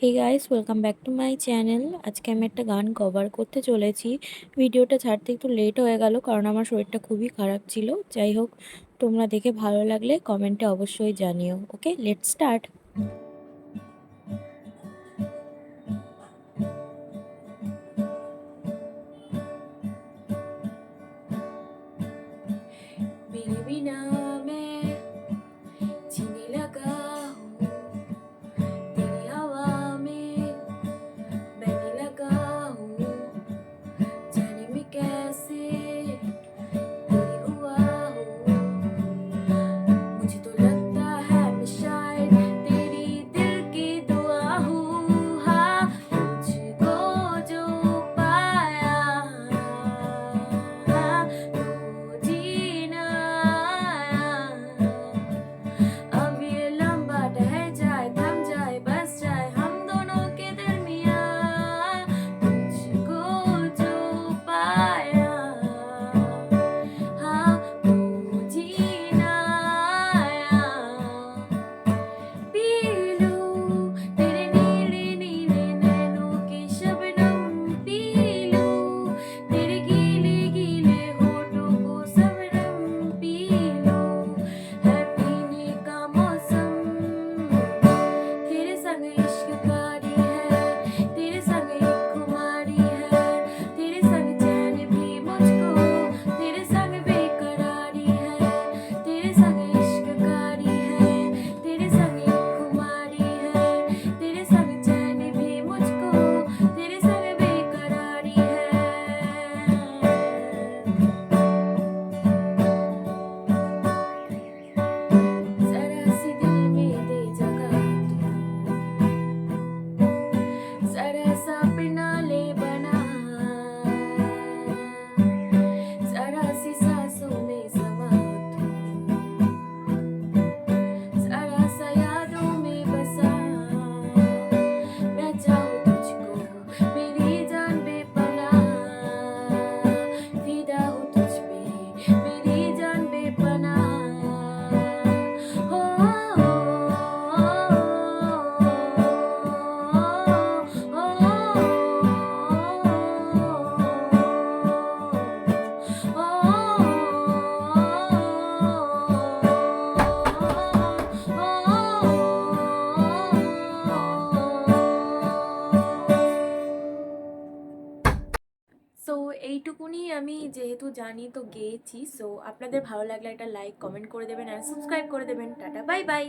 Hey guys, welcome back to my channel. আজকে আমি একটা গান কভার করতে চলেছি। ভিডিওটা ছাড়তে একটু লেট হয়ে গেল কারণ আমার শরীরটা খুবই খারাপ ছিল। যাই হোক, তোমরা দেখে ভালো লাগলে কমেন্টে অবশ্যই জানিও। ওকে, লেটস স্টার্ট। मेरे बिना मैं जीने लगा हूँ, तेरी हवा में बहने लगा हूँ, जाने में कैसे तेरी हुआ हूँ। मुझे तो लगता है मैं शायद तेरी दिल की दुआ हूँ। हाँ, तुझको जो पाया तो जीना आया। अब ये लंबा ठहर जाए, थम जाए, बस जाए हम दोनों के दरमिया। तुझको जो पाया हाँ तो जीना आया। पी लूं तेरे नीले नीले नैनों के शबनम, पी लूं तेरे गीले गीले होठों को सबनम, पी लूं है पीने का मौसम। तेरे संग इश्क कारी है, तेरे संग एक खुमारी है, तेरे संग चैन भी मुझको, तेरे संग बेकरारी है। तेरे संग इश्क कारी है, तेरे संग एक खुमारी है, तेरे संग चैन भी मुझको, तेरे संग बेकरारी है। जरा सी दिल में दे जगह तू, जरा सा अपना ले बना, जरा सी सांसों में समा तू, जरा सा यादों में बसा। मैं चाहूँ तुझको मेरी जान बेपनाह, फिदा हूँ तुझ पे मेरी जान बेपनाह। हो সো এইটুকুনি আমি যেহেতু জানি তো গেয়েছি। সো আপনাদের ভালো লাগলে একটা লাইক কমেন্ট করে দেবেন আর সাবস্ক্রাইব করে দেবেন। Tata, bye bye.